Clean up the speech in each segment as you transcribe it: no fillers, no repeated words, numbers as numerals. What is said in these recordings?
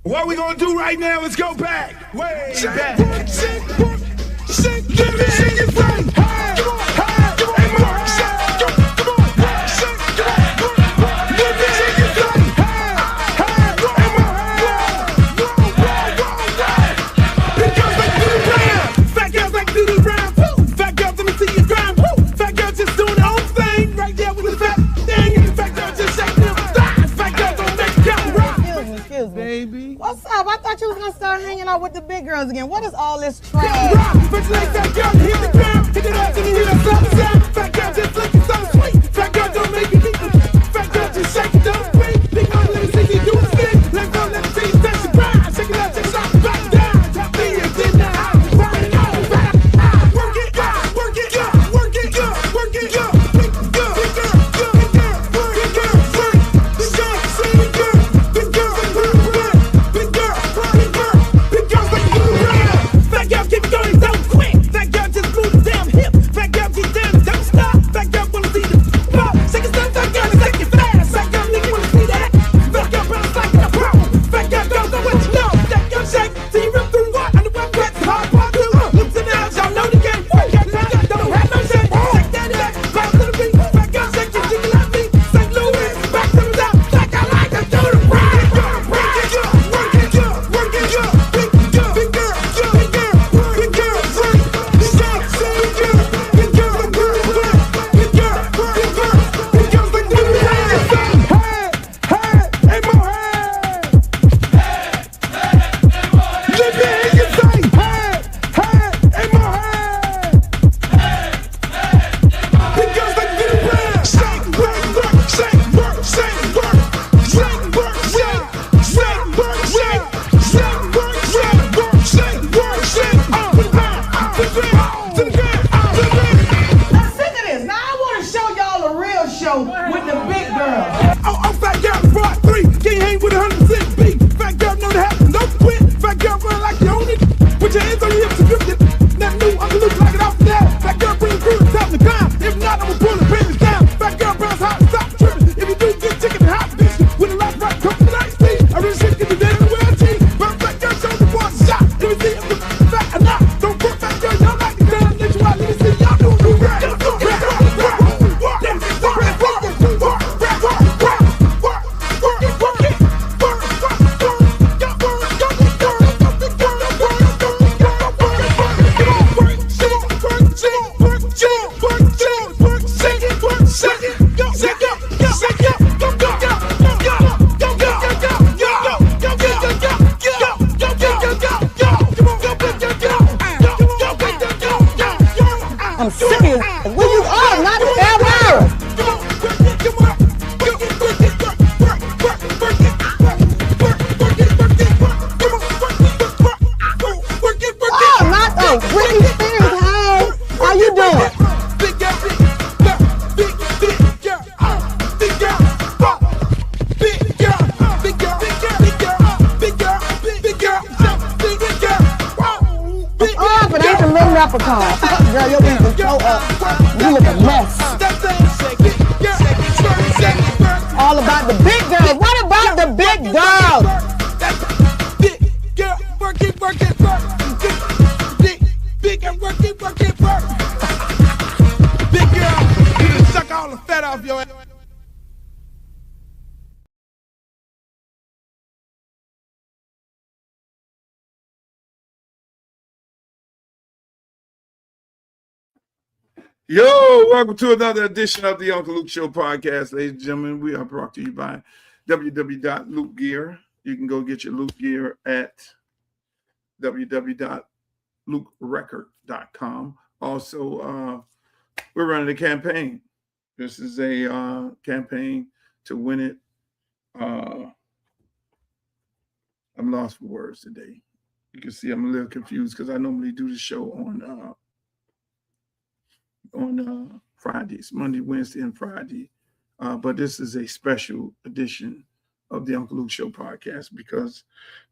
What we gonna do right now is go back, way back. Baby. What's up? I thought you was gonna start hanging out with the big girls again. What is all this trash? I'm serious. Where you are, not a fair virus. Oh, not the Britney Spears. Hey, how you doing? Oh, but ain't the little leprechaun. Girl, your wings is so up. You look a mess. All about the big girls. What about the big girls? Big girl, work it, work it, work. Big girl, work it, work it, work. Big girl, you done suck all the fat off your ass. Yo, welcome to another edition of the Uncle Luke Show podcast. Ladies and gentlemen, we are brought to you by www.lukegear. You can go get your Luke gear at www.lukerecord.com. Also, we're running a campaign. This is a campaign to win it. I'm lost for words today. You can see I'm a little confused because I normally do the show on Fridays, Monday, Wednesday, and Friday. But this is a special edition of the Uncle Luke Show podcast because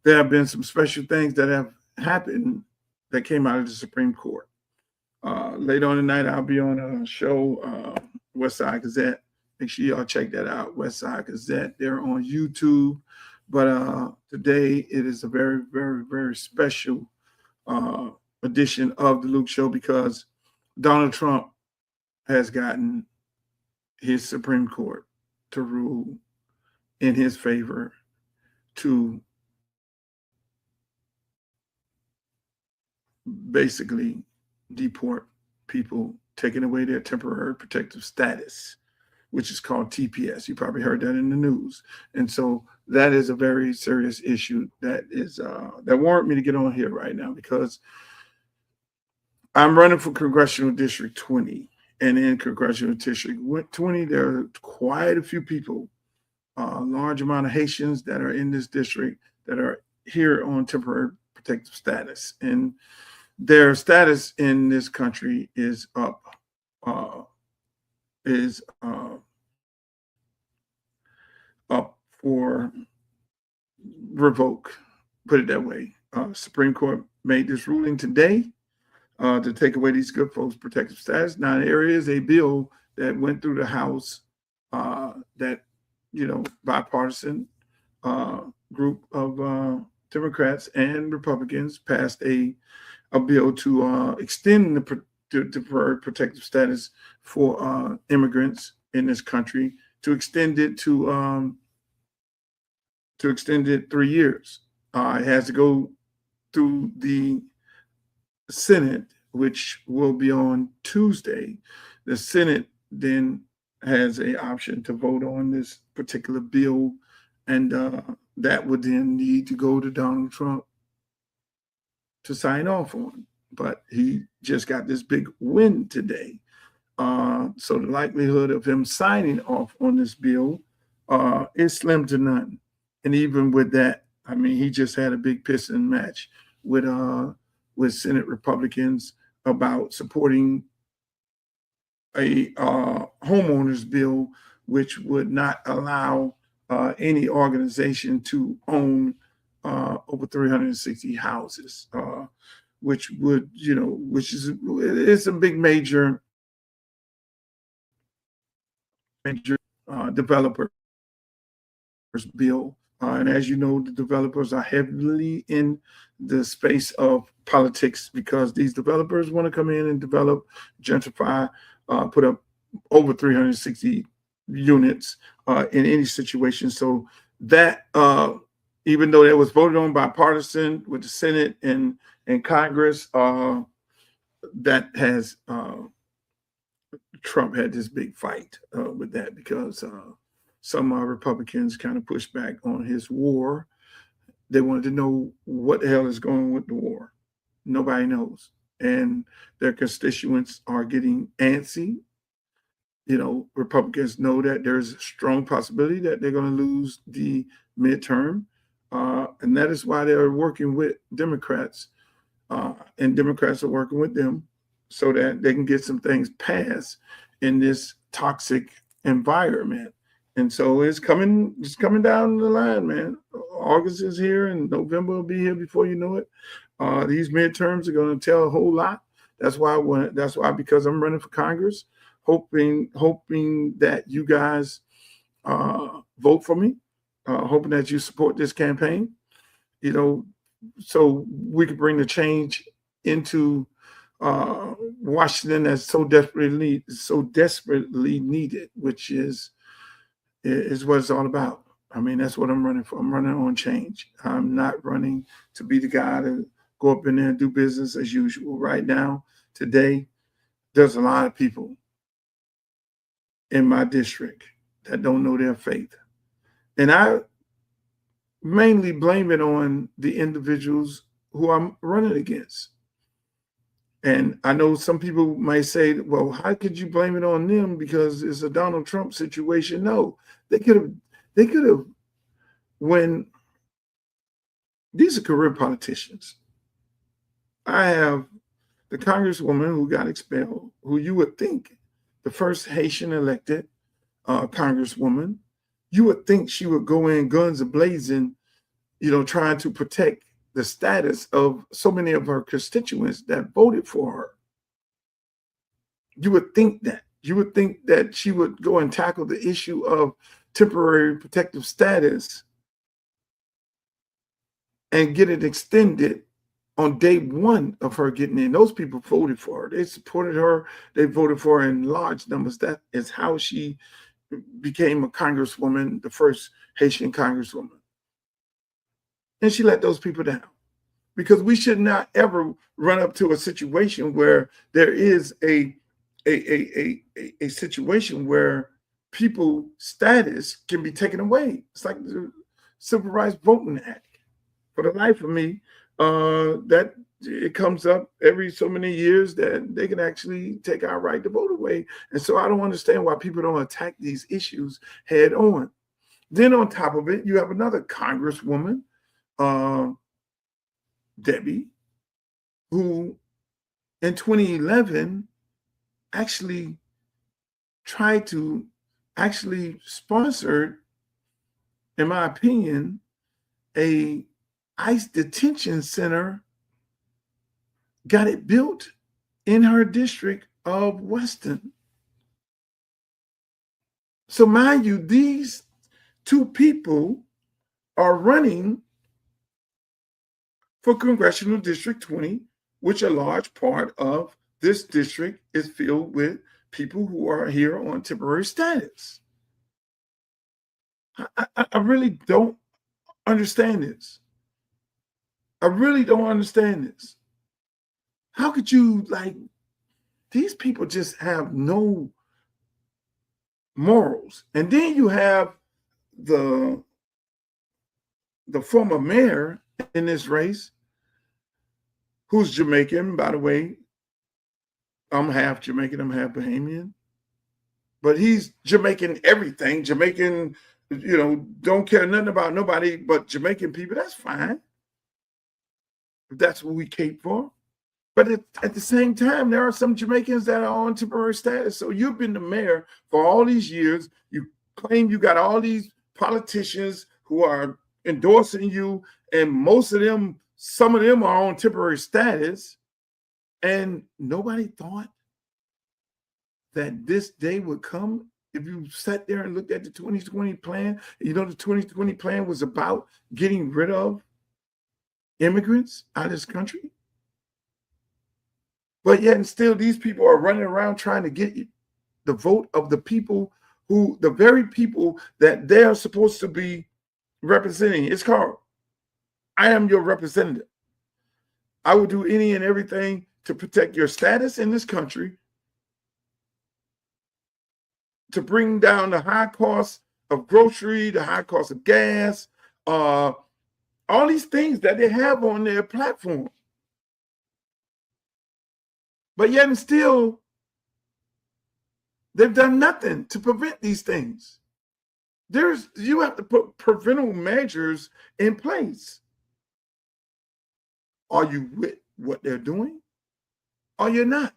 there have been some special things that have happened that came out of the Supreme Court. Later on tonight, I'll be on a show, West Side Gazette. Make sure y'all check that out, West Side Gazette. They're on YouTube. But today it is a very, very, very special uh, edition of the Luke Show because Donald Trump has gotten his Supreme Court to rule in his favor to basically deport people, taking away their temporary protective status, which is called TPS. You probably heard that in the news. And so that is a very serious issue that is that warrant me to get on here right now because I'm running for Congressional District 20. And in Congressional District 20, there are quite a few people, a large amount of Haitians that are in this district that are here on temporary protective status. And their status in this country is up, is up for revoke, put it that way. Supreme Court made this ruling today to take away these good folks' protective status. Now, there is a bill that went through the House that, bipartisan group of Democrats and Republicans passed a bill to extend the temporary protective status for immigrants in this country, to extend it to extend it 3 years. It has to go through the Senate, which will be on Tuesday. The Senate then has an option to vote on this particular bill, and that would then need to go to Donald Trump to sign off on. But he just got this big win today. So the likelihood of him signing off on this bill is slim to none. And even with that, I mean, he just had a big pissing match with Senate Republicans about supporting a homeowners bill, which would not allow any organization to own over 360 houses, which would, which is it's a big major developers bill. And as you know, the developers are heavily in the space of politics because these developers want to come in and develop, gentrify, put up over 360 units in any situation. So that, even though that was voted on bipartisan with the Senate and Congress, that has Trump had this big fight with that because some Republicans kind of pushed back on his war. They wanted to know what the hell is going on with the war. Nobody knows. And their constituents are getting antsy. Republicans know that there's a strong possibility that they're going to lose the midterm. And that is why they're working with Democrats. And Democrats are working with them so that they can get some things passed in this toxic environment. And so it's coming down the line, man. August is here and November will be here before you know it. These midterms are going to tell a whole lot. That's why because I'm running for Congress, hoping that you guys vote for me, hoping that you support this campaign, so we could bring the change into Washington that's so desperately needed, which is what it's all about. I mean, that's what I'm running for. I'm running on change. I'm not running to be the guy to go up in there and do business as usual. Right now, today, there's a lot of people in my district that don't know their faith. And I mainly blame it on the individuals who I'm running against. And I know some people might say, well, how could you blame it on them because it's a Donald Trump situation? No, they could have, when these are career politicians. I have the congresswoman who got expelled, who you would think the first Haitian elected congresswoman, you would think she would go in guns a-blazing, trying to protect the status of so many of her constituents that voted for her. You would think that. You would think that she would go and tackle the issue of temporary protective status and get it extended on day one of her getting in. Those people voted for her. They supported her. They voted for her in large numbers. That is how she became a congresswoman, the first Haitian congresswoman. And she let those people down, because we should not ever run up to a situation where there is a situation where people's status can be taken away. It's like the Civil Rights Voting Act. For the life of me, that it comes up every so many years that they can actually take our right to vote away. And so I don't understand why people don't attack these issues head on. Then on top of it, you have another congresswoman, Debbie, who in 2011 actually tried to sponsor, in my opinion, a ICE detention center, got it built in her district of Weston. So mind you, these two people are running for Congressional District 20, which a large part of this district is filled with people who are here on temporary status. I really don't understand this. I really don't understand this. How could you, like, these people just have no morals. And then you have the former mayor in this race, who's Jamaican, by the way. I'm half Jamaican, I'm half Bahamian. But he's Jamaican everything. Jamaican, don't care nothing about nobody but Jamaican people. That's fine. If that's what we cape for. But at the same time, there are some Jamaicans that are on temporary status. So you've been the mayor for all these years. You claim you got all these politicians who are endorsing you, and some of them are on temporary status. And nobody thought that this day would come. If you sat there and looked at the 2020 plan, the 2020 plan was about getting rid of immigrants out of this country. But yet and still, these people are running around trying to get the vote of the people the very people that they are supposed to be representing. It's called, I am your representative. I will do any and everything to protect your status in this country, to bring down the high cost of grocery, the high cost of gas, all these things that they have on their platform. But yet and still, they've done nothing to prevent these things. You have to put preventable measures in place. Are you with what they're doing? Or you're not?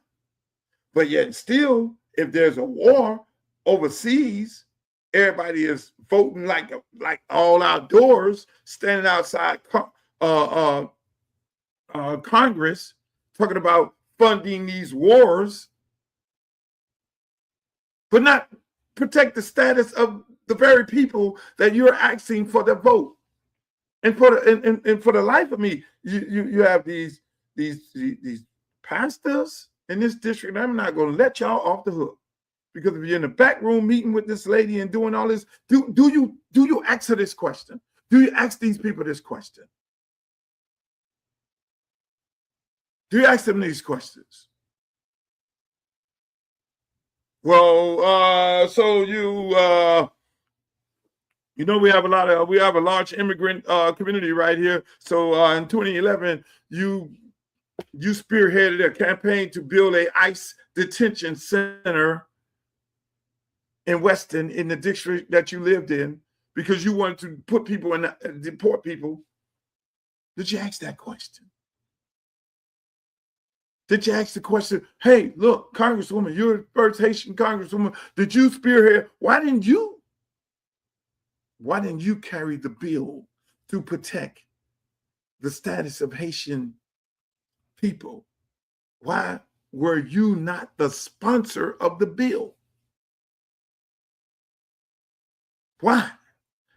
But yet and still, if there's a war overseas, everybody is voting like all outdoors, standing outside Congress, talking about funding these wars, but not protect the status of the very people that you're asking for their vote. And for the life of me, you have these pastors in this district. I'm not going to let y'all off the hook, because if you're in the back room meeting with this lady and doing all this, do you ask her this question? Do you ask these people this question? Do you ask them these questions? Well, so we have a large immigrant community right here. So in 2011, you spearheaded a campaign to build a ICE detention center in Weston, in the district that you lived in, because you wanted to put people in, deport people. Did you ask that question? Did you ask the question, hey, look, Congresswoman, you're the first Haitian Congresswoman. Did you spearhead? Why didn't you carry the bill to protect the status of Haitian people? Why were you not the sponsor of the bill? Why?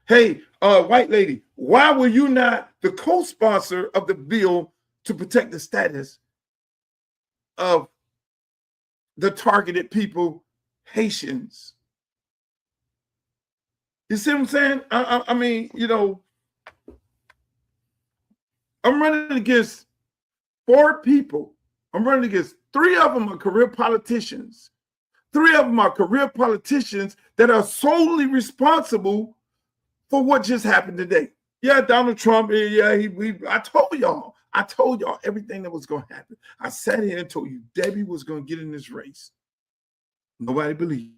Hey, white lady, Why were you not the co-sponsor of the bill to protect the status of the targeted people, Haitians? You see what I'm saying? I mean, you know, I'm running against 4 people. I'm running against 3 of them are career politicians. 3 of them are career politicians that are solely responsible for what just happened today. Yeah, Donald Trump, I told y'all everything that was going to happen. I sat here and told you Debbie was going to get in this race. Nobody believed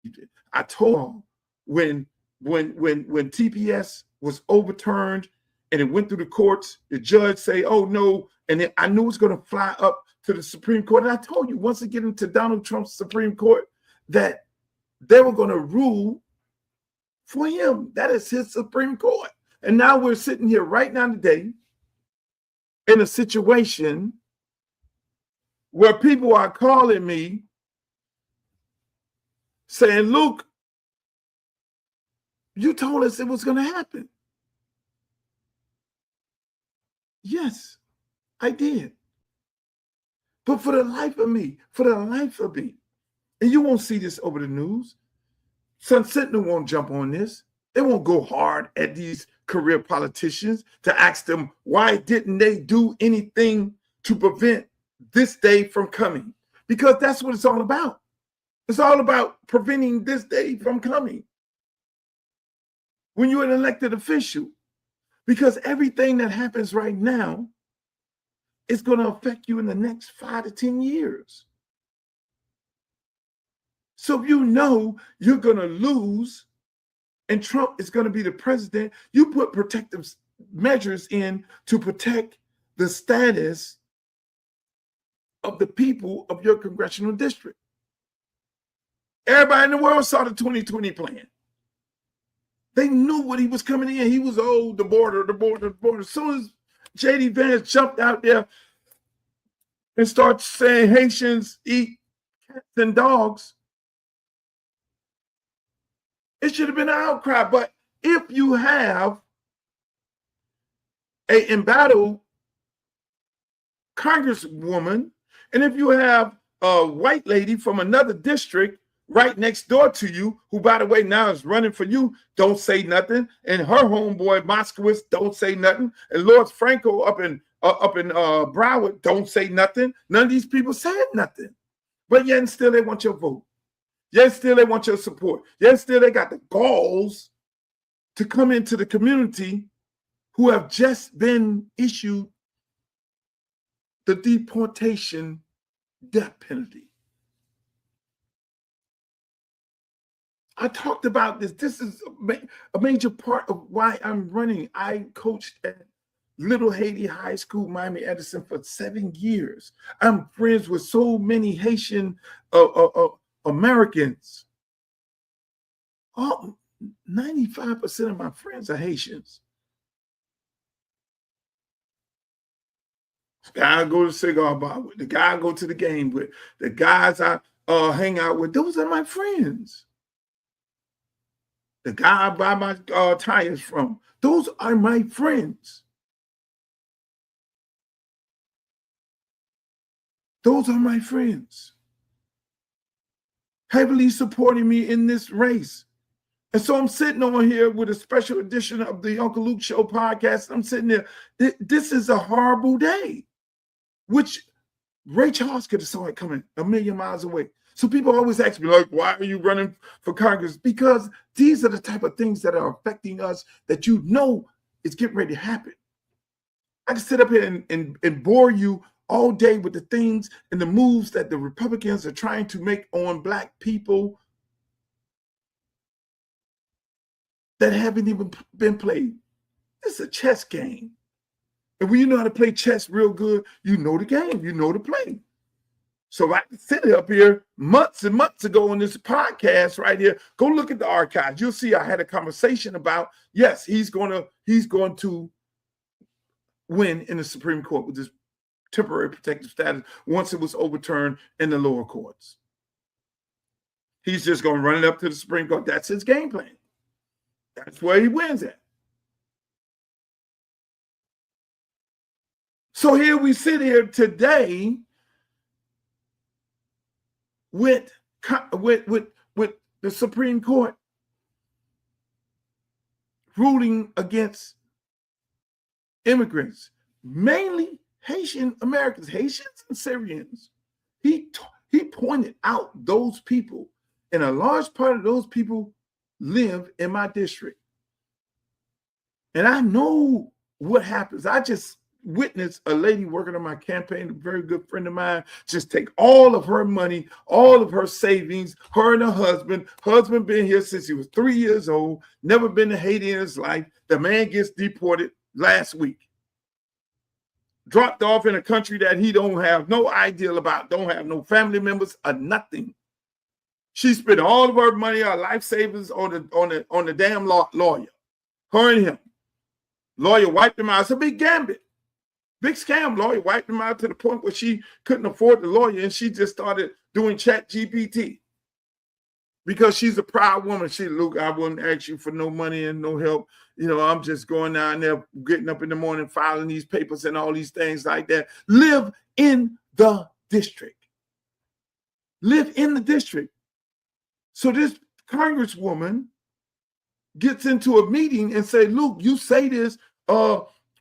it. I told y'all when TPS was overturned and it went through the courts, the judge say, oh no, and then I knew it was going to fly up to the Supreme Court. And I told you once it get into Donald Trump's Supreme Court that they were going to rule for him. That is his Supreme Court. And now we're sitting here right now today in a situation where people are calling me saying, Luke, you told us it was going to happen. Yes, I did. But for the life of me, and you won't see this over the news, Sun Sentinel won't jump on this. They won't go hard at these career politicians to ask them, why didn't they do anything to prevent this day from coming? Because that's what it's all about. It's all about preventing this day from coming. When you're an elected official, because everything that happens right now is going to affect you in the next 5 to 10 years. So if you know you're going to lose and Trump is going to be the president, you put protective measures in to protect the status of the people of your congressional district. Everybody in the world saw the 2020 plan. They knew what he was coming in. He was, the border. As soon as J.D. Vance jumped out there and started saying Haitians eat cats and dogs, it should have been an outcry. But if you have an embattled congresswoman, and if you have a white lady from another district right next door to you, who, by the way, now is running for you, don't say nothing, and her homeboy Moskowitz, don't say nothing, and Lord Franco up in Broward, don't say nothing. None of these people said nothing, but yet and still they want your vote. Yet still they want your support. Yet still they got the galls to come into the community who have just been issued the deportation death penalty. I talked about this. This is a major part of why I'm running. I coached at Little Haiti High School, Miami Edison, for 7 years. I'm friends with so many Haitian Americans. 95% of my friends are Haitians. The guy I go to the cigar bar with, the guy I go to the game with, the guys I hang out with, those are my friends. The guy I buy my tires from, those are my friends. Those are my friends. Heavily supporting me in this race. And so I'm sitting on here with a special edition of the Uncle Luke Show podcast. I'm sitting there. This is a horrible day, which Ray Charles could have saw it coming a million miles away. So people always ask me, like, why are you running for Congress? Because these are the type of things that are affecting us that you know is getting ready to happen. I can sit up here and bore you all day with the things and the moves that the Republicans are trying to make on Black people that haven't even been played. It's a chess game. And when you know how to play chess real good, you know the game, you know the play. So I sit up here months and months ago on this podcast right here. Go look at the archives. You'll see I had a conversation about, yes, he's going to win in the Supreme Court with this temporary protective status once it was overturned in the lower courts. He's just going to run it up to the Supreme Court. That's his game plan. That's where he wins at. So here we sit here today with the Supreme Court ruling against immigrants, mainly Haitian Americans, Haitians and Syrians. He pointed out those people, and a large part of those people live in my district. And I know what happens. I just witnessed a lady working on my campaign, a very good friend of mine, just take all of her money, all of her savings, her and her husband been here since he was 3 years old, never been to Haiti in his life. The man gets deported last week, dropped off in a country that he don't have no idea about, don't have no family members or nothing. She spent all of her money, her life savings on the damn lawyer, her and him. Lawyer wiped him out. It's a big gambit. Big scam. Lawyer wiped him out to the point where she couldn't afford the lawyer, and she just started doing ChatGPT because she's a proud woman. She, Luke, I wouldn't ask you for no money and no help. You know, I'm just going down there, getting up in the morning, filing these papers and all these things like that. Live in the district. Live in the district. So this congresswoman gets into a meeting and say, Luke, you say this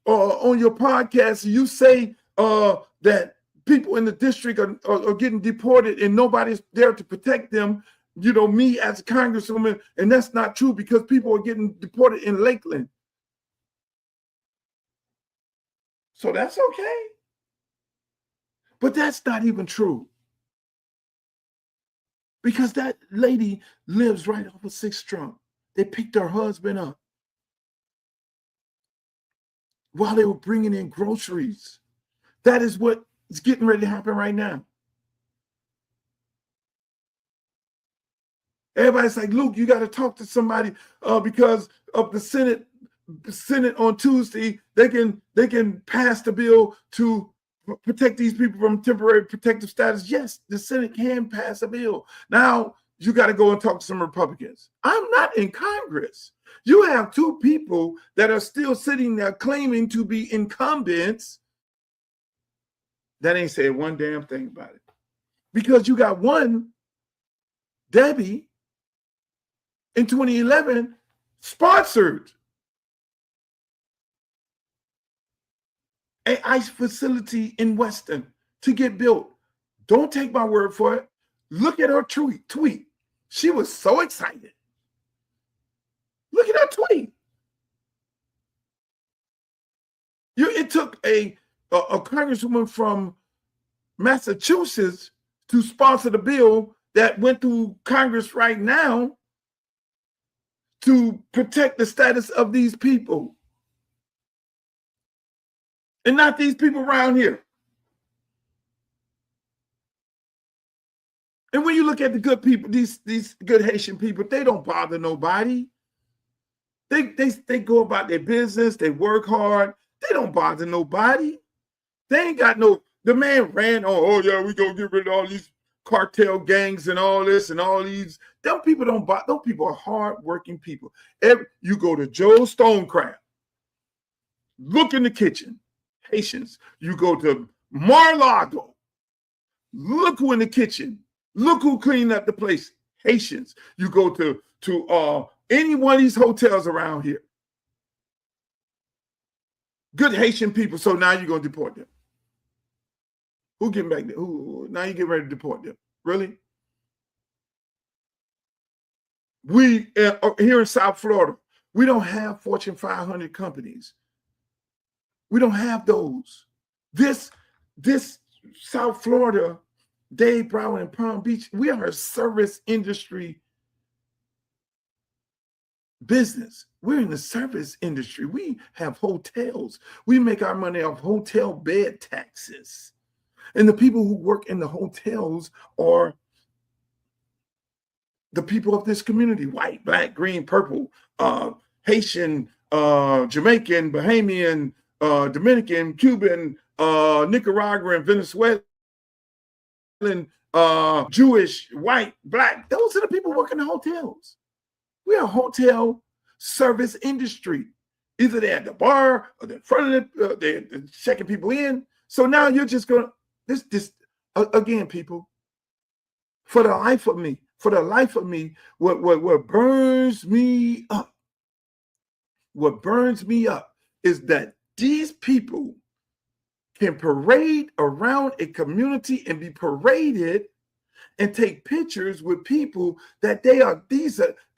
on your podcast, you say that people in the district are getting deported and nobody's there to protect them, you know, me as a congresswoman, and that's not true because people are getting deported in Lakeland. So that's okay. But that's not even true. Because that lady lives right off of 6th Street. They picked her husband up while they were bringing in groceries. That is what is getting ready to happen right now. Everybody's like, Luke, you got to talk to somebody because of the Senate on Tuesday. They can pass the bill to protect these people from temporary protective status. Yes, the Senate can pass a bill. Now, you got to go and talk to some Republicans. I'm not in Congress. You have two people that are still sitting there claiming to be incumbents that ain't saying one damn thing about it. Because you got one, Debbie, in 2011, sponsored an ICE facility in Weston to get built. Don't take my word for it. Look at her tweet. She was so excited. Look at her tweet. It took a congresswoman from Massachusetts to sponsor the bill that went through Congress right now to protect the status of these people. And not these people around here. And when you look at the good people, these good Haitian people, they don't bother nobody. They go about their business. They work hard. They don't bother nobody. They ain't got no. The man ran on. Oh yeah, we gonna get rid of all these cartel gangs and all this and all these. Them people don't bother. Those people are hardworking people. You go to Joe Stonecraft. Look in the kitchen, Haitians. You go to Mar-a-Lago. Look who in the kitchen. Look who cleaned up the place. Haitians. You go to any one of these hotels around here. Good Haitian people. So now you're gonna deport them. Who getting back there? Who now you get ready to deport them? Really? We here in South Florida, we don't have Fortune 500 companies. We don't have those. This South Florida, Dade, Broward, and Palm Beach, we are a service industry business. We're in the service industry. We have hotels. We make our money off hotel bed taxes. And the people who work in the hotels are the people of this community: white, black, green, purple, Haitian, Jamaican, Bahamian, Dominican, Cuban, Nicaraguan, Venezuelan, Jewish, white, black. Those are the people working in the hotels. We are a hotel service industry. Either they're at the bar or they're in front of they're checking people in. So now you're just going to, again, people, for the life of me, what burns me up, is that these people can parade around a community and be paraded and take pictures with people that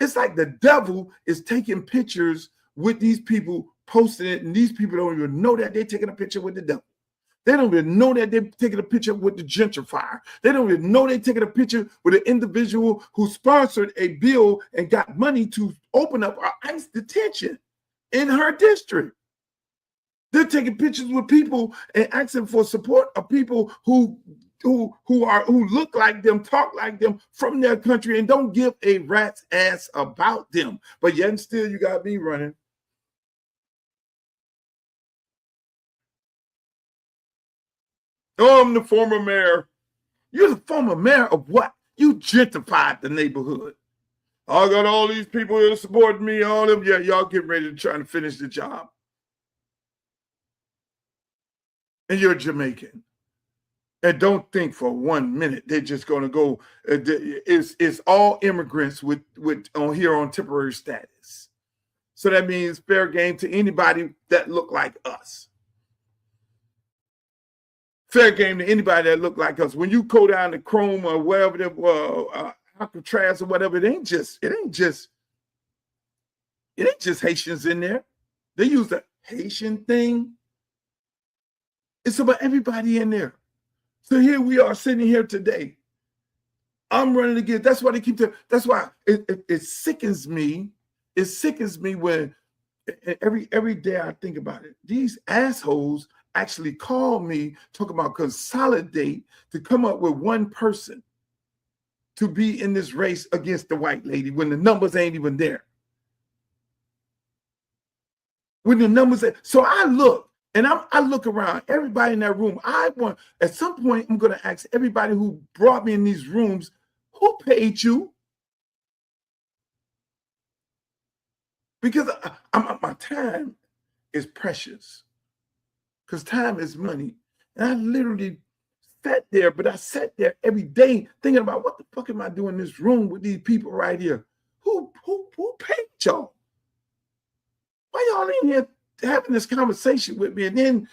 it's like the devil is taking pictures with these people, posting it, and these people don't even know that they're taking a picture with the devil. They don't even know that they're taking a picture with the gentrifier. They don't even know they're taking a picture with an individual who sponsored a bill and got money to open up our ICE detention in her district. They're taking pictures with people and asking for support of people who look like them, talk like them, from their country, and don't give a rat's ass about them. But yet and still, you got me running. Oh, I'm the former mayor. You're the former mayor of what? You gentrified the neighborhood. I got all these people here supporting me, all of them. Yeah, y'all get ready to try to finish the job. And you're Jamaican. And don't think for 1 minute they're just going to go. It's all immigrants with on here on temporary status. So that means fair game to anybody that look like us. Fair game to anybody that look like us. When you go down to Chrome or wherever, Alcatraz or whatever, it ain't just Haitians in there. They use the Haitian thing. It's about everybody in there. So here we are sitting here today. I'm running again. That's why they keep telling. That's why it sickens me. It sickens me when every day I think about it. These assholes actually call me, talk about consolidate to come up with one person to be in this race against the white lady when the numbers ain't even there. When the numbers are, so I look. And I look around, everybody in that room. At some point, I'm going to ask everybody who brought me in these rooms, who paid you? Because my time is precious. Because time is money. And I literally sat there, but I sat there every day thinking about what the fuck am I doing in this room with these people right here? Who paid y'all? Why y'all in here having this conversation with me, and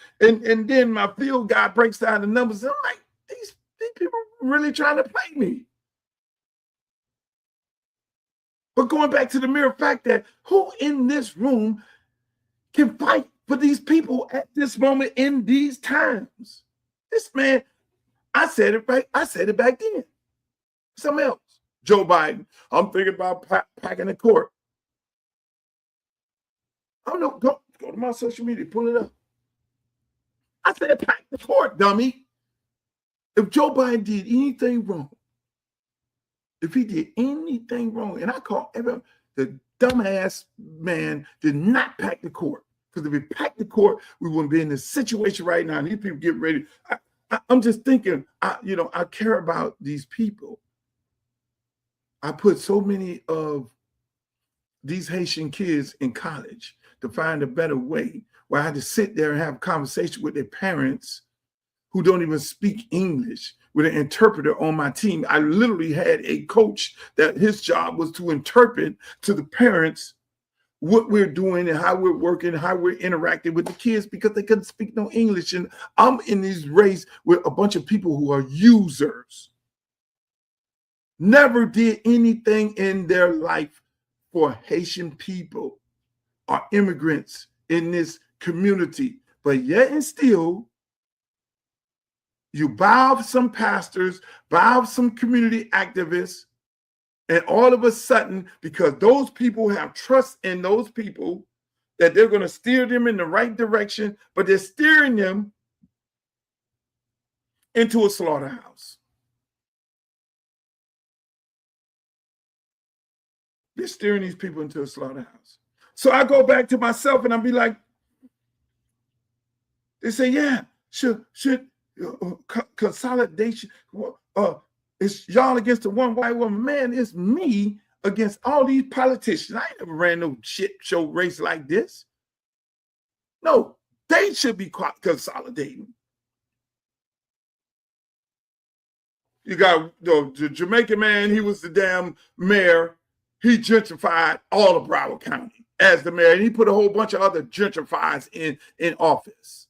then my field guy breaks down the numbers, and I'm like, these people are really trying to play me. But going back to the mere fact that who in this room can fight for these people at this moment in these times? This man, I said it back then. Something else. Joe Biden, I'm thinking about packing the court. I don't know, go to my social media, pull it up. I said, pack the court, dummy. If Joe Biden did anything wrong, and I call the dumbass man did not pack the court. Because if he packed the court, we wouldn't be in this situation right now. And these people get ready. I'm just thinking, I care about these people. I put so many of these Haitian kids in college to find a better way, where I had to sit there and have a conversation with their parents who don't even speak English, with an interpreter on my team. I literally had a coach that his job was to interpret to the parents what we're doing and how we're working, how we're interacting with the kids, because they couldn't speak no English. And I'm in this race with a bunch of people who are users. Never did anything in their life for Haitian people or immigrants in this community. But yet and still, you bow some pastors, bow some community activists, and all of a sudden, because those people have trust in those people, that they're going to steer them in the right direction, but they're steering them into a slaughterhouse. They're steering these people into a slaughterhouse. So I go back to myself and I'll be like, they say, yeah, should consolidation, it's y'all against the one white woman. Man, it's me against all these politicians. I ain't never ran no shit show race like this. No, they should be consolidating. You got the Jamaican man, he was the damn mayor. He gentrified all of Broward County as the mayor, and he put a whole bunch of other gentrifiers in office.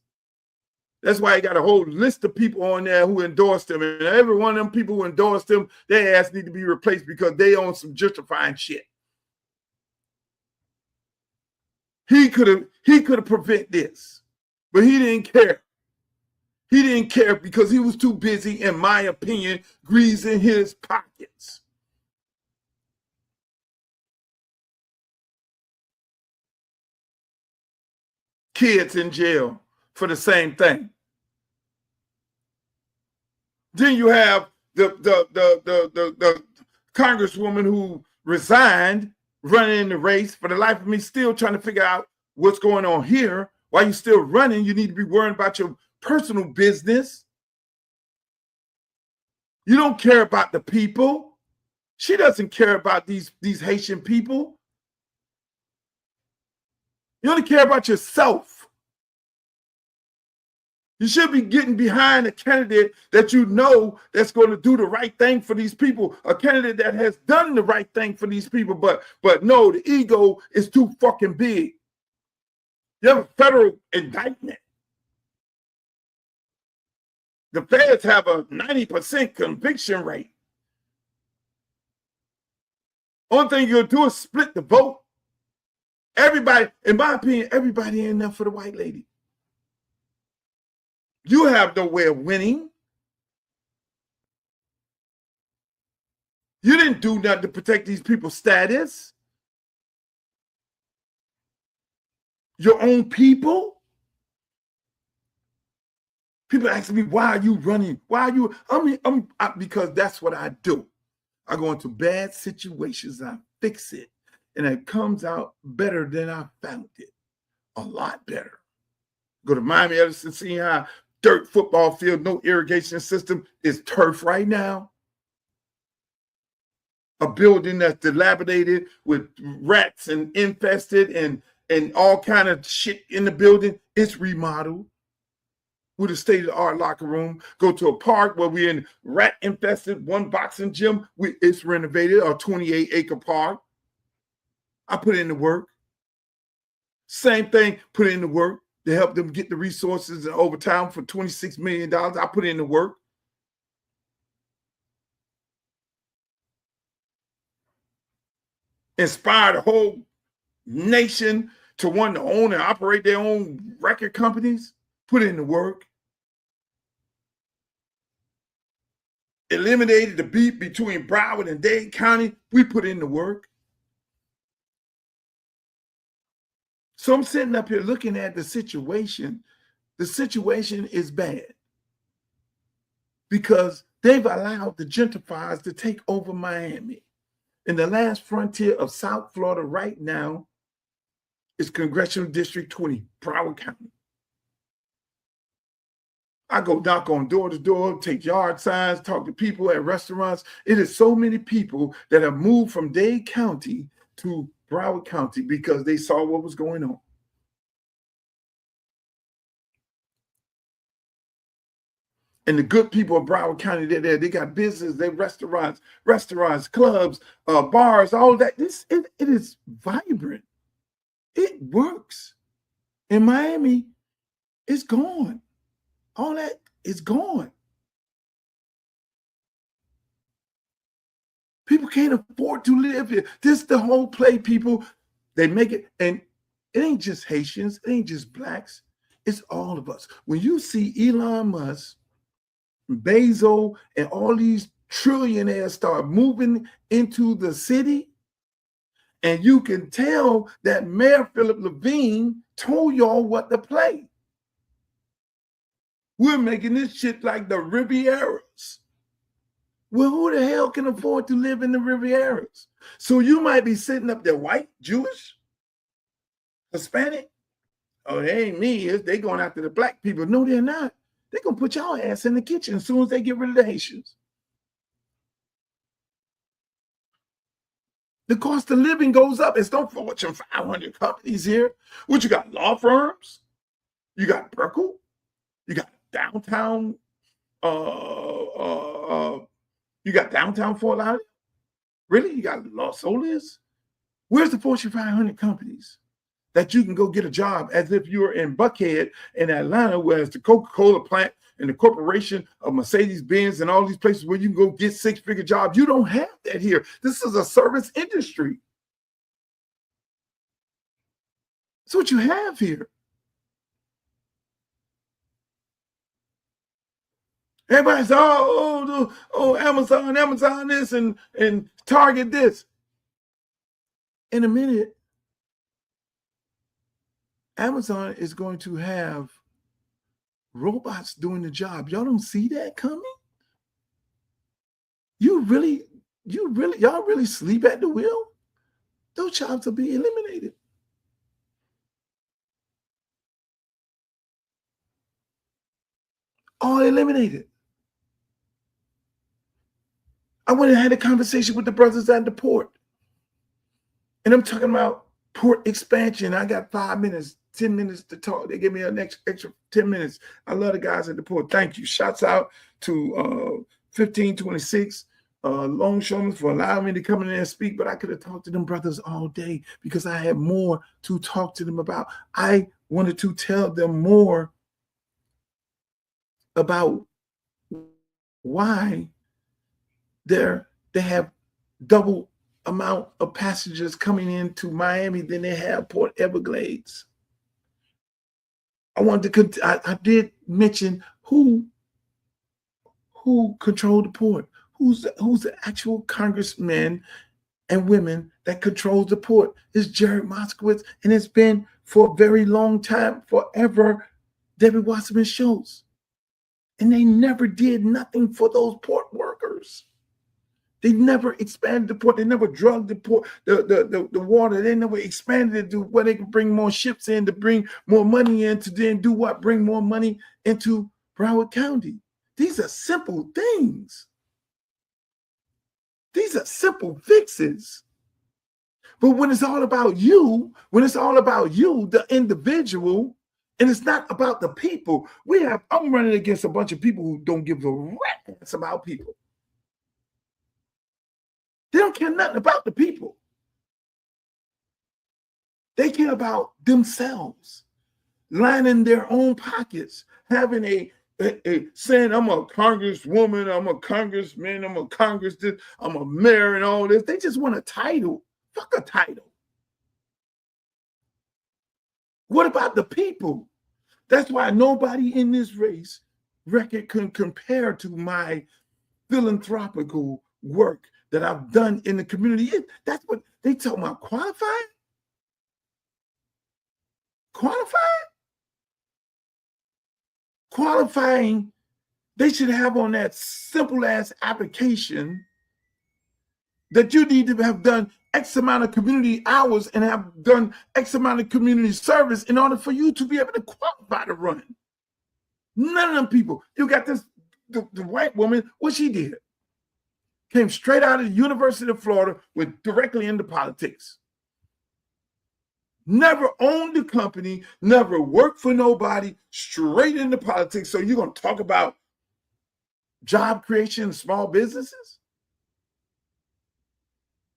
That's why he got a whole list of people on there who endorsed him, and every one of them people who endorsed him, their ass need to be replaced because they own some gentrifying shit. He could have prevented this, but he didn't care. He didn't care because he was too busy, in my opinion, greasing his pockets. Kids in jail for the same thing. Then you have the congresswoman who resigned, running in the race. For the life of me, still trying to figure out what's going on here. While you're still running, you need to be worrying about your personal business. You don't care about the people. She doesn't care about these Haitian people. You only care about yourself. You should be getting behind a candidate that you know that's going to do the right thing for these people, a candidate that has done the right thing for these people, but no, the ego is too fucking big. You have a federal indictment. The feds have a 90% conviction rate. Only thing you'll do is split the vote. Everybody, in my opinion, everybody ain't enough for the white lady. You have no way of winning. You didn't do nothing to protect these people's status. Your own people. People ask me, why are you running? Why are you? Because that's what I do. I go into bad situations, I fix it, and it comes out better than I found it. A lot better. Go to Miami, Edison, see how dirt football field, no irrigation system, is turf right now. A building that's dilapidated with rats and infested and all kind of shit in the building, it's remodeled with a state-of-the-art locker room. Go to a park where we're in rat-infested, one boxing gym, it's renovated, a 28-acre park. I put in the work. Same thing, put in the work to help them get the resources and overtime for $26 million. I put in the work. Inspire the whole nation to want to own and operate their own record companies. Put in the work. Eliminated the beef between Broward and Dade County. We put in the work. So I'm sitting up here looking at the situation. The situation is bad because they've allowed the gentrifiers to take over Miami. And the last frontier of South Florida right now is Congressional District 20, Broward County. I go knock on door to door, take yard signs, talk to people at restaurants. It is so many people that have moved from Dade County to Broward County because they saw what was going on. And the good people of Broward County, they're there. They got business, they restaurants, clubs, bars, all that. It is vibrant. It works. In Miami, it's gone. All that is gone. People can't afford to live here. This is the whole play, people. They make it, and it ain't just Haitians, it ain't just blacks, it's all of us. When you see Elon Musk, Bezos, and all these trillionaires start moving into the city, and you can tell that Mayor Philip Levine told y'all what to play. We're making this shit like the Rivieras. Well, who the hell can afford to live in the Rivieras? So you might be sitting up there, white, Jewish, Hispanic. Oh, they ain't me. They going after the black people. No, they're not. They're going to put y'all ass in the kitchen as soon as they get rid of the Haitians. The cost of living goes up. It's no Fortune 500 companies here. What you got? Law firms? You got Berkeley? You got downtown You got downtown Fort Lauderdale? Really? You got Los Olas? Where's the Fortune 500 companies that you can go get a job as if you're in Buckhead in Atlanta, where it's the Coca-Cola plant and the corporation of Mercedes-Benz and all these places where you can go get six-figure jobs? You don't have that here. This is a service industry. That's what you have here. Everybody's Amazon this and Target this. In a minute, Amazon is going to have robots doing the job. Y'all don't see that coming? Y'all really sleep at the wheel? Those jobs will be eliminated. All eliminated. I went and had a conversation with the brothers at the port. And I'm talking about port expansion. I got 5 minutes, 10 minutes to talk. They give me an extra 10 minutes. I love the guys at the port. Thank you. Shouts out to 1526 Longshoremen for allowing me to come in there and speak. But I could have talked to them brothers all day because I had more to talk to them about. I wanted to tell them more about why they have double amount of passengers coming into Miami than they have Port Everglades. I did mention who controlled the port. Who's the actual congressmen and women that controls the port? It's Jared Moskowitz, and it's been for a very long time, forever, Debbie Wasserman Schultz. And they never did nothing for those port workers. They never expanded the port. They never drugged the port, the water. They never expanded it to where they can bring more ships in to bring more money in to then do what? Bring more money into Broward County. These are simple things. These are simple fixes. But when it's all about you, the individual, and it's not about the people, I'm running against a bunch of people who don't give a rat's about people. They don't care nothing about the people. They care about themselves, lining their own pockets, having saying, I'm a congresswoman, I'm a congressman, I'm a mayor and all this. They just want a title. Fuck a title. What about the people? That's why nobody in this race record can compare to my philanthropical work that I've done in the community. That's what they talk about. Qualified? Qualifying, they should have on that simple ass application that you need to have done X amount of community hours and have done X amount of community service in order for you to be able to qualify to run. None of them people. You got this, the white woman, what she did. Came straight out of the University of Florida, went directly into politics. Never owned a company, never worked for nobody, straight into politics. So you're going to talk about job creation and small businesses?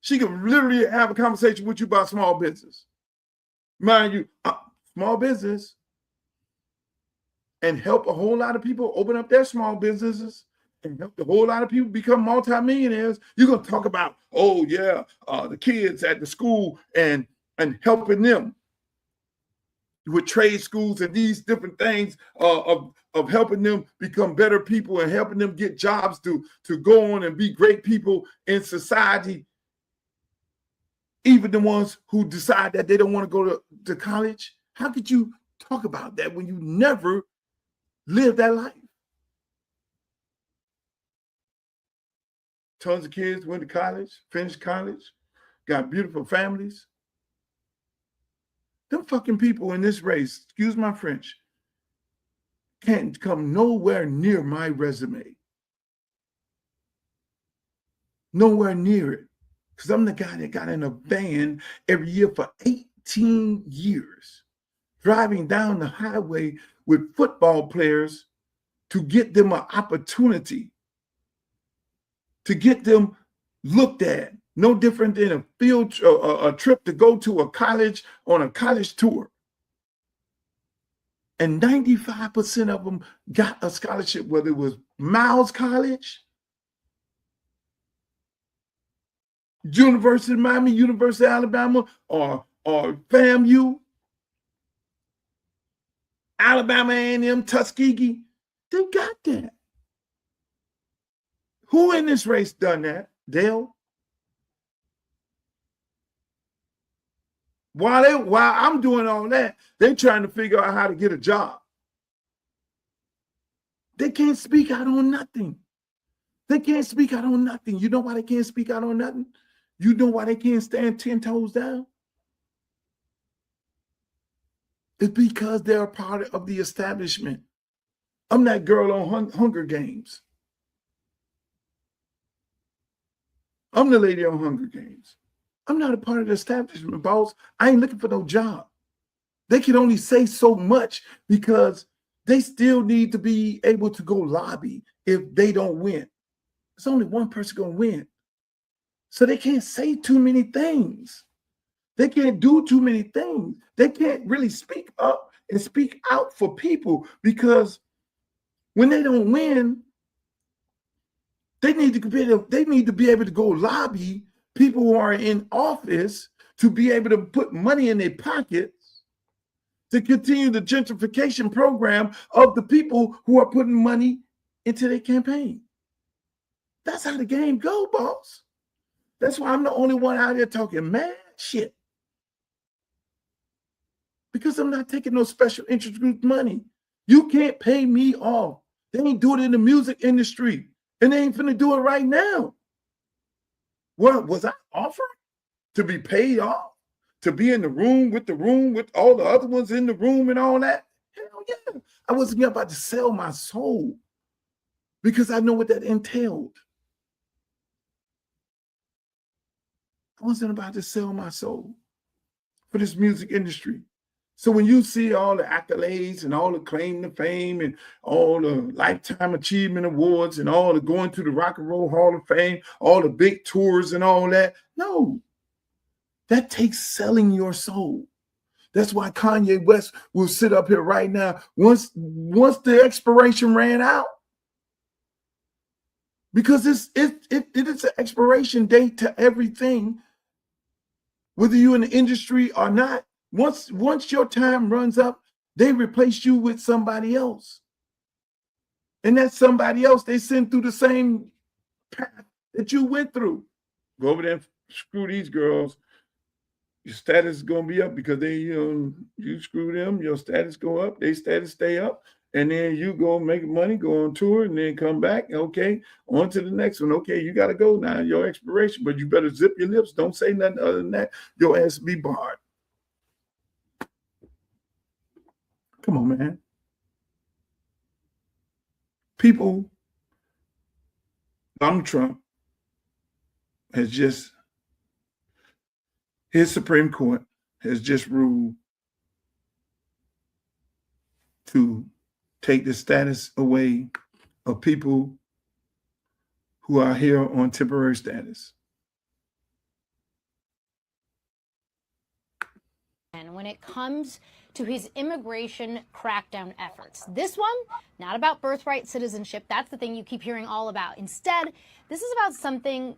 She can literally have a conversation with you about small business. Mind you, small business, and help a whole lot of people open up their small businesses and help a whole lot of people become multimillionaires. You're going to talk about, the kids at the school and helping them with trade schools and these different things of helping them become better people and helping them get jobs to go on and be great people in society. Even the ones who decide that they don't want to go to college. How could you talk about that when you never lived that life? Tons of kids went to college, finished college, got beautiful families. Them fucking people in this race, excuse my French, can't come nowhere near my resume. Nowhere near it. Because I'm the guy that got in a van every year for 18 years, driving down the highway with football players to get them an opportunity to get them looked at. No different than a trip to go to a college on a college tour. And 95% of them got a scholarship, whether it was Miles College, University of Miami, University of Alabama, or FAMU, Alabama A&M, Tuskegee. They got that. Who in this race done that? Dale? While I'm doing all that, they're trying to figure out how to get a job. They can't speak out on nothing. They can't speak out on nothing. You know why they can't speak out on nothing? You know why they can't stand 10 toes down? It's because they're a part of the establishment. I'm that girl on Hunger Games. I'm the lady on Hunger Games. I'm not a part of the establishment, boss. I ain't looking for no job. They can only say so much because they still need to be able to go lobby if they don't win. There's only one person going to win. So they can't say too many things. They can't do too many things. They can't really speak up and speak out for people because when they don't win, they need to be able to go lobby people who are in office to be able to put money in their pockets to continue the gentrification program of the people who are putting money into their campaign. That's how the game go, boss. That's why I'm the only one out here talking mad shit. Because I'm not taking no special interest group money. You can't pay me off. They ain't do it in the music industry. And they ain't finna do it right now. What was I offered to be paid off? To be in the room with all the other ones in the room and all that? Hell yeah. I wasn't about to sell my soul because I know what that entailed. I wasn't about to sell my soul for this music industry. So when you see all the accolades and all the claim to fame and all the lifetime achievement awards and all the going to the Rock and Roll Hall of Fame, all the big tours and all that, no, that takes selling your soul. That's why Kanye West will sit up here right now once the expiration ran out. Because it is an expiration date to everything, whether you're in the industry or not. Once your time runs up, they replace you with somebody else. And that somebody else they send through the same path that you went through. Go over there and screw these girls. Your status is going to be up because you screw them, your status go up, their status stay up. And then you go make money, go on tour, and then come back. Okay, on to the next one. Okay, you got to go now, your expiration, but you better zip your lips. Don't say nothing other than that. Your ass be barred. Come on, man. People, Donald Trump his Supreme Court has just ruled to take the status away of people who are here on temporary status. And when it comes to his immigration crackdown efforts, this one, not about birthright citizenship. That's the thing you keep hearing all about. Instead, this is about something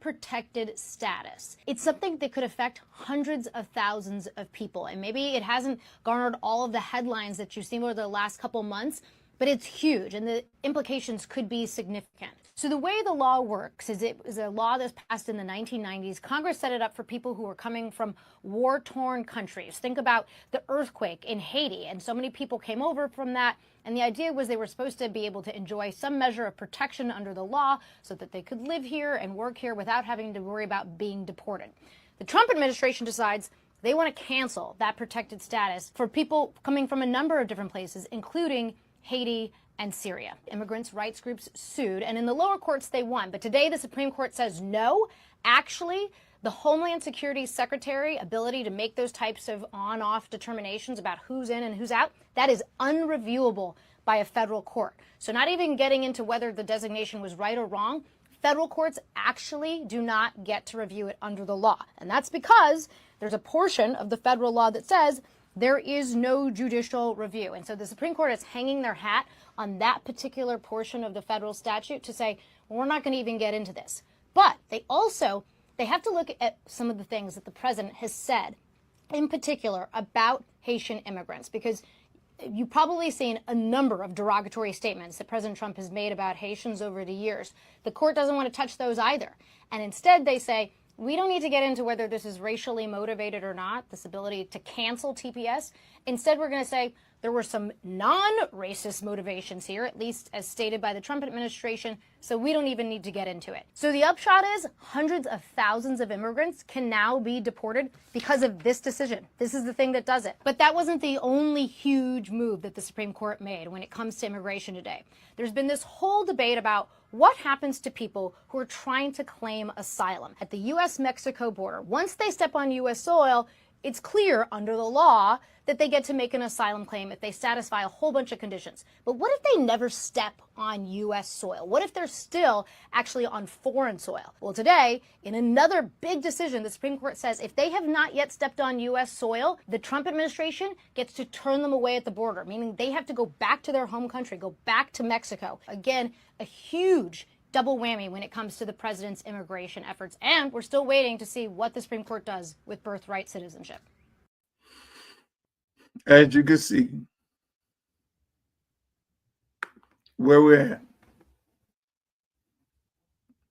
protected status. It's something that could affect hundreds of thousands of people. And maybe it hasn't garnered all of the headlines that you've seen over the last couple months, but it's huge and the implications could be significant. So the way the law works is it is a law that's passed in the 1990s. Congress set it up for people who are coming from war-torn countries. Think about the earthquake in Haiti, and so many people came over from that. And the idea was they were supposed to be able to enjoy some measure of protection under the law so that they could live here and work here without having to worry about being deported. The Trump administration decides they want to cancel that protected status for people coming from a number of different places, including Haiti and Syria. Immigrants' rights groups sued, and in the lower courts they won. But today the Supreme Court says no. Actually, the Homeland Security Secretary ability to make those types of on-off determinations about who's in and who's out, that is unreviewable by a federal court. So not even getting into whether the designation was right or wrong, federal courts actually do not get to review it under the law. And that's because there's a portion of the federal law that says there is no judicial review. And so the Supreme Court is hanging their hat on that particular portion of the federal statute to say, well, we're not going to even get into this. But they have to look at some of the things that the president has said, in particular about Haitian immigrants, because you've probably seen a number of derogatory statements that President Trump has made about Haitians over the years. The court doesn't want to touch those either. And instead they say, we don't need to get into whether this is racially motivated or not, this ability to cancel TPS. Instead, we're going to say there were some non-racist motivations here, at least as stated by the Trump administration, so we don't even need to get into it. So the upshot is hundreds of thousands of immigrants can now be deported because of this decision. This is the thing that does it. But that wasn't the only huge move that the Supreme Court made when it comes to immigration today. There's been this whole debate about what happens to people who are trying to claim asylum at the U.S.-Mexico border. Once they step on U.S. soil, it's clear under the law that they get to make an asylum claim if they satisfy a whole bunch of conditions. But what if they never step on U.S. soil? What if they're still actually on foreign soil? Well, today, in another big decision, the Supreme Court says if they have not yet stepped on U.S. soil, the Trump administration gets to turn them away at the border, meaning they have to go back to their home country, go back to Mexico. Again, a huge double whammy when it comes to the president's immigration efforts. And we're still waiting to see what the Supreme Court does with birthright citizenship. As you can see, where we're at.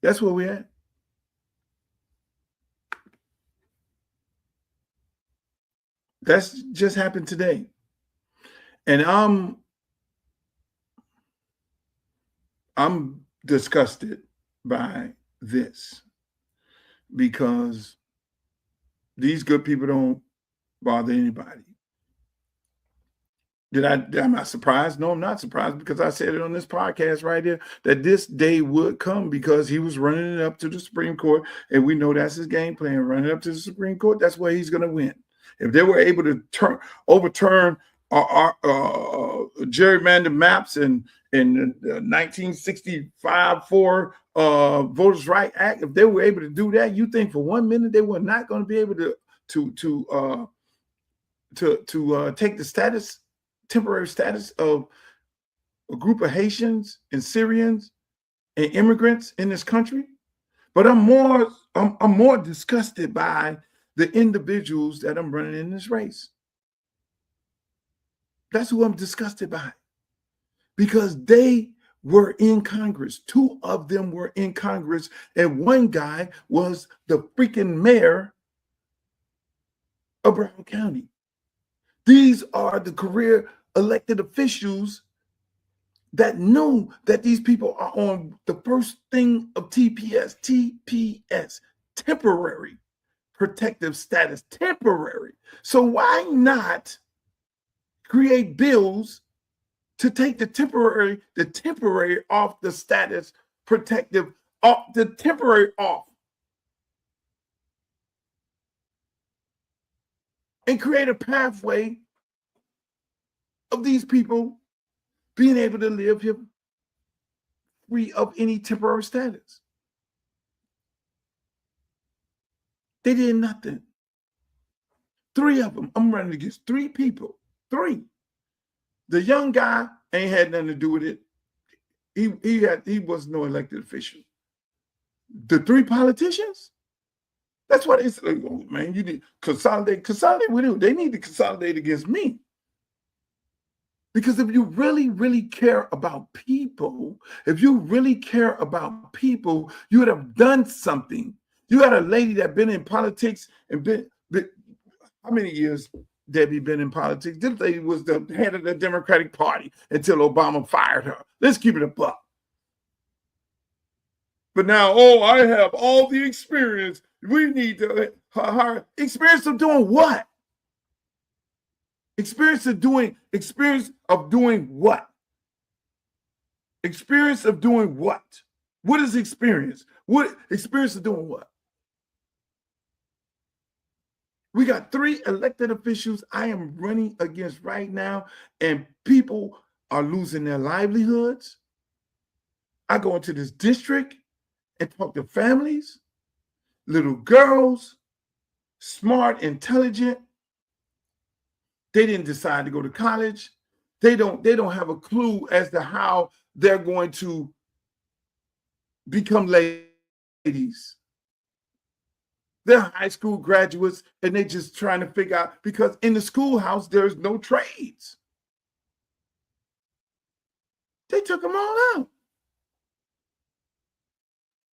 That's where we're at. That's just happened today. And I'm disgusted by this because these good people don't bother anybody. Am I surprised? No, I'm not surprised, because I said it on this podcast right here that this day would come because he was running it up to the Supreme Court, and we know that's his game plan, running up to the Supreme Court. That's where he's going to win. If they were able to overturn gerrymandered maps in the 1965 Voters' Right Act, if they were able to do that, you think for 1 minute they were not going to be able to take the temporary status of a group of Haitians and Syrians and immigrants in this country? But I'm more disgusted by the individuals that I'm running in this race. That's who I'm disgusted by, because they were in Congress. 2 of them were in Congress, and one guy was the freaking mayor of Brown County. These are the career elected officials that know that these people are on the first thing of TPS, temporary protective status, temporary. So why not create bills to take the temporary off the status, protective, off the temporary off, and create a pathway of these people being able to live here free of any temporary status? They did nothing. 3 of them. I'm running against 3 people. 3. The young guy ain't had nothing to do with it. He was no elected official. The 3 politicians, that's what it's like. Oh, man, you need consolidate with who? They need to consolidate against me. Because if you really, really care about people, you would have done something. You got a lady that been in politics and been how many years Debbie been in politics? This lady was the head of the Democratic Party until Obama fired her. Let's keep it a buck. But now, I have all the experience. We need to hire experience of doing what? Experience of doing what? Experience of doing what? What is experience? What experience of doing what? We got 3 elected officials I am running against right now, and people are losing their livelihoods. I go into this district and talk to families, little girls, smart, intelligent. They didn't decide to go to college. They don't have a clue as to how they're going to become ladies. They're high school graduates and they're just trying to figure out, because in the schoolhouse, there's no trades. They took them all out.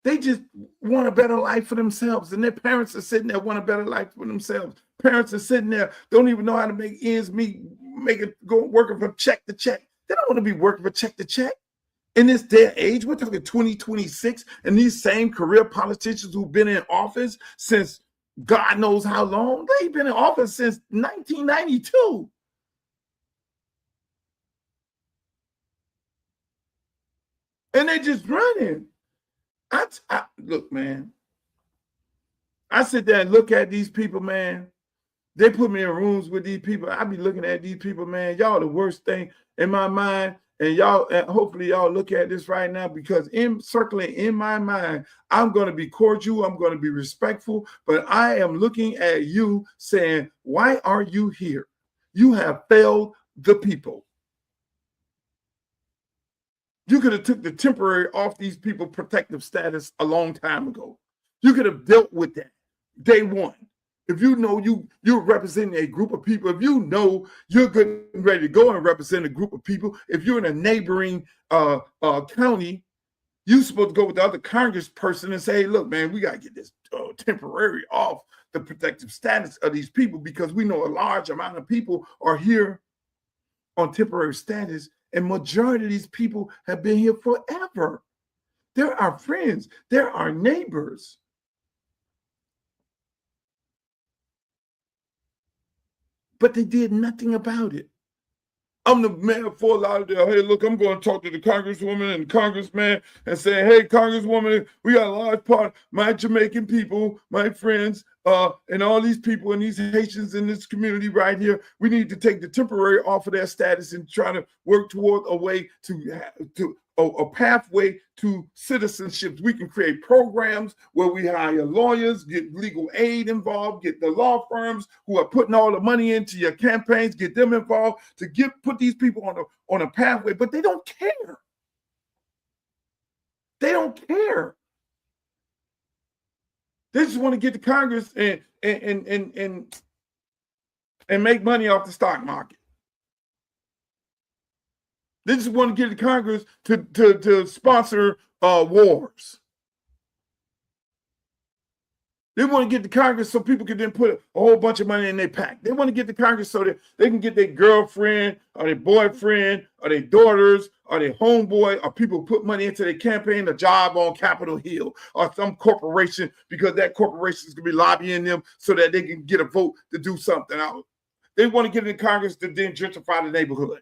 They just want a better life for themselves. And their parents are sitting there, want a better life for themselves. Parents are sitting there, don't even know how to make ends meet, go working from check to check. They don't want to be working for check to check. In this day and age, we're talking 2026, and these same career politicians who've been in office since God knows how long, they've been in office since 1992. And they're just running. Look, man, I sit there and look at these people, man. They put me in rooms with these people. I be looking at these people, man. Y'all the worst thing in my mind. And y'all, hopefully y'all look at this right now, because circling in my mind, I'm going to be cordial. I'm going to be respectful. But I am looking at you saying, why are you here? You have failed the people. You could have took the temporary off these people protective status a long time ago. You could have dealt with that day one. If you know you're representing a group of people, if you know you're good and ready to go and represent a group of people, if you're in a neighboring county, you're supposed to go with the other congressperson and say, hey, look, man, we got to get this temporary off the protective status of these people, because we know a large amount of people are here on temporary status, and majority of these people have been here forever. They're our friends. They're our neighbors. But they did nothing about it. I'm the man for a lot of them. Hey, look, I'm going to talk to the congresswoman and congressman and say, hey, congresswoman, we got a large part, my Jamaican people, my friends, and all these people and these Haitians in this community right here, we need to take the temporary off of their status and try to work toward a way to a pathway to citizenship. We can create programs where we hire lawyers, get legal aid involved, get the law firms who are putting all the money into your campaigns, get them involved to put these people on a pathway. But they don't care. They don't care. They just want to get to Congress and make money off the stock market. They just want to get to Congress to sponsor wars. They want to get to Congress so people can then put a whole bunch of money in their PAC. They want to get to Congress so that they can get their girlfriend or their boyfriend or their daughters or their homeboy or people put money into their campaign, a job on Capitol Hill or some corporation, because that corporation is going to be lobbying them so that they can get a vote to do something out. They want to get in Congress to then gentrify the neighborhood.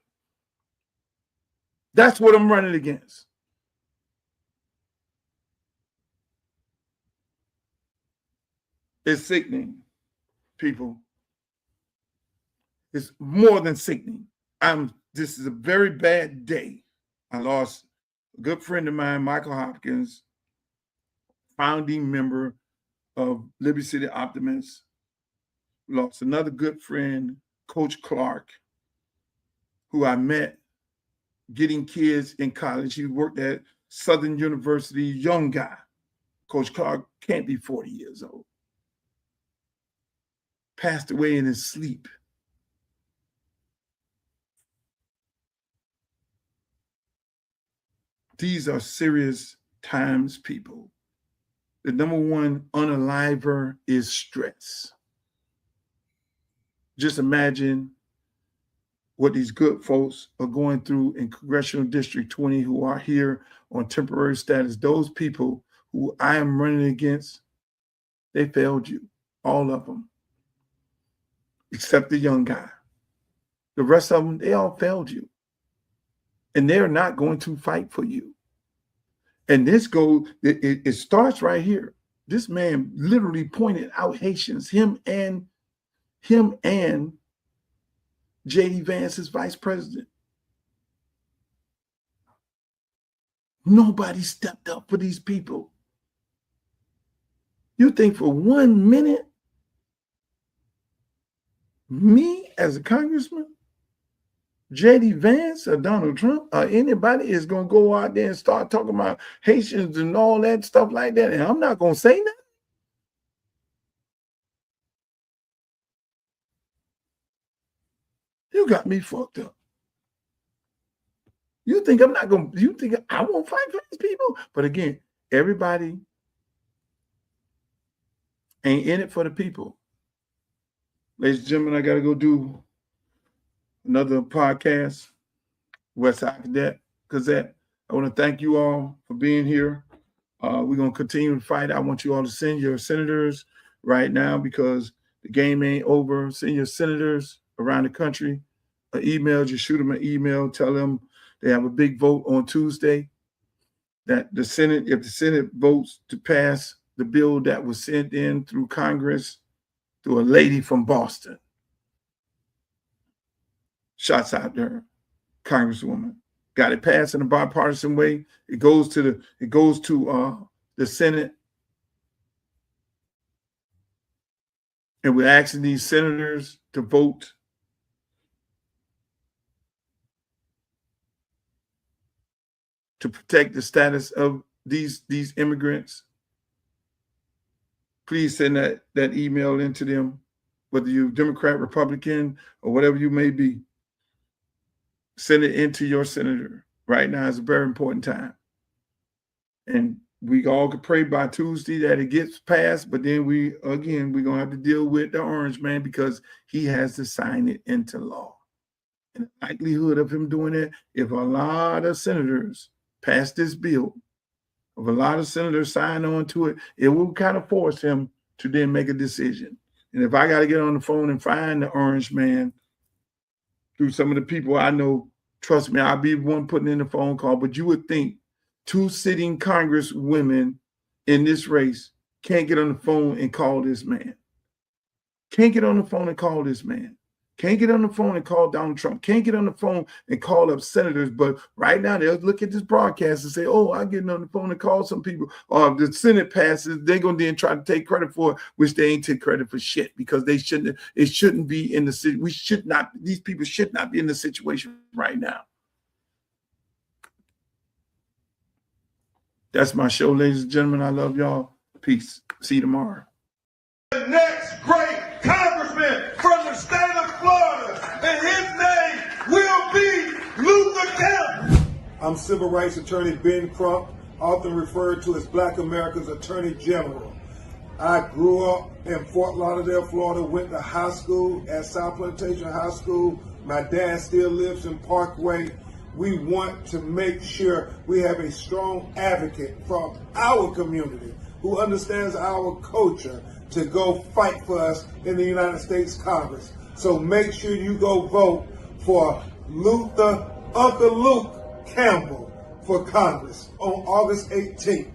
That's what I'm running against. It's sickening, people. It's more than sickening. This is a very bad day. I lost a good friend of mine, Michael Hopkins, founding member of Liberty City Optimists. Lost another good friend, Coach Clark, who I met getting kids in college. He worked at Southern University, young guy. Coach Clark can't be 40 years old. Passed away in his sleep. These are serious times, people. The number one unaliver is stress. Just imagine what these good folks are going through in Congressional District 20 who are here on temporary status. Those people who I am running against, they failed you, all of them, except the young guy. The rest of them, they all failed you. And they're not going to fight for you. And this it starts right here. This man literally pointed out Haitians, him and J.D. Vance, vice president. Nobody stepped up for these people. You think for 1 minute, me as a congressman, J.D. Vance or Donald Trump or anybody is going to go out there and start talking about Haitians and all that stuff like that, and I'm not going to say nothing? You got me fucked up. You think I'm not going to, you think I won't fight for these people? But again, everybody ain't in it for the people. Ladies and gentlemen, I got to go do another podcast, Westside Gazette. I want to thank you all for being here. We're going to continue to fight. I want you all to send your senators right now because the game ain't over. Send your senators around the country an email. Just shoot them an email. Tell them they have a big vote on Tuesday. That the Senate, if the Senate votes to pass the bill that was sent in through Congress through a lady from Boston. Shots out there, Congresswoman. Got it passed in a bipartisan way. It goes to the Senate. And we're asking these senators to vote to protect the status of these immigrants. Please send that email into them, whether you're Democrat, Republican, or whatever you may be. Send it into your senator. Right now is a very important time. And we all could pray by Tuesday that it gets passed, but then we're going to have to deal with the orange man because he has to sign it into law. And the likelihood of him doing it, if a lot of senators pass this bill, if a lot of senators sign on to it, it will kind of force him to then make a decision. And if I got to get on the phone and find the orange man through some of the people I know, trust me, I'll be the one putting in the phone call. But you would think 2 sitting Congress women in this race can't get on the phone and call this man. Can't get on the phone and call this man. Can't get on the phone and call Donald Trump. Can't get on the phone and call up senators. But right now they'll look at this broadcast and say, oh, I'm getting on the phone and call some people. Or if the Senate passes, they're going to then try to take credit for it, which they ain't take credit for shit because it shouldn't be in the, these people should not be in the situation right now. That's my show, ladies and gentlemen. I love y'all. Peace. See you tomorrow. The next great congressman from the state of Florida, and his name will be Luther Campbell. I'm civil rights attorney Ben Crump, often referred to as Black America's Attorney General. I grew up in Fort Lauderdale, Florida, went to high school at South Plantation High School. My dad still lives in Parkway. We want to make sure we have a strong advocate from our community who understands our culture to go fight for us in the United States Congress. So make sure you go vote for Uncle Luke Campbell for Congress on August 18th.